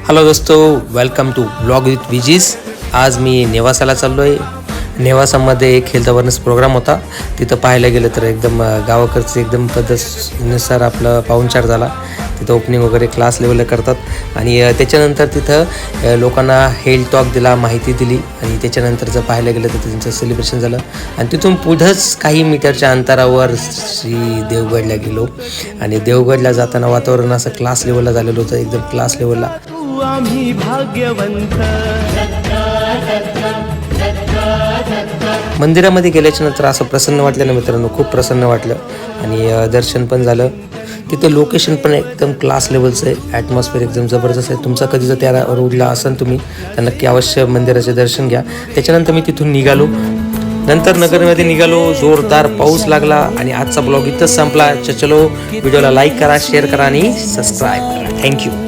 Hello दोस्तों, welcome to blog with विजीस। आज मी नेवासाला चाललो आहे। नेवासामध्ये एक हेल्थ अवेअरनेस प्रोग्राम होता। तिथं पाहायला गेलं तर एकदम गावाकडचं एकदम पद्धतीनुसार आपलं पाहुणचार झाला। तिथं ओपनिंग वगैरे क्लास लेवलला करतात आणि त्याच्यानंतर तिथं लोकांना हेल्थ टॉक दिला, माहिती दिली आणि त्याच्यानंतर जर पाहायला गेलं तर त्यांचं सेलिब्रेशन झालं आणि तिथून पुढंच काही मीटरच्या अंतरावर श्री देवगडला गेलो आणि देवगडला जाताना वातावरण असं क्लास लेवलला झालेलं होतं, एकदम क्लास लेवलला। आम्ही भाग्यवंत। मंदिरामध्ये गेल्याच्या नंतर असं प्रसन्न वाटलं ना मित्रांनो, खूप प्रसन्न वाटलं आणि दर्शन पण झालं। तिथं लोकेशन पण एकदम क्लास लेवलचं आहे, ॲटमॉस्फिअर एकदम जबरदस्त आहे। तुमचा कधी जर त्या रोडला असेल तुम्ही तर नक्की अवश्य मंदिराचे दर्शन घ्या। त्याच्यानंतर मी तिथून निघालो, नंतर नगरमध्ये निघालो। जोरदार पाऊस लागला आणि आजचा ब्लॉग इथंच संपला। चलो व्हिडिओला लाईक करा, शेअर करा आणि सबस्क्राईब करा। थँक्यू।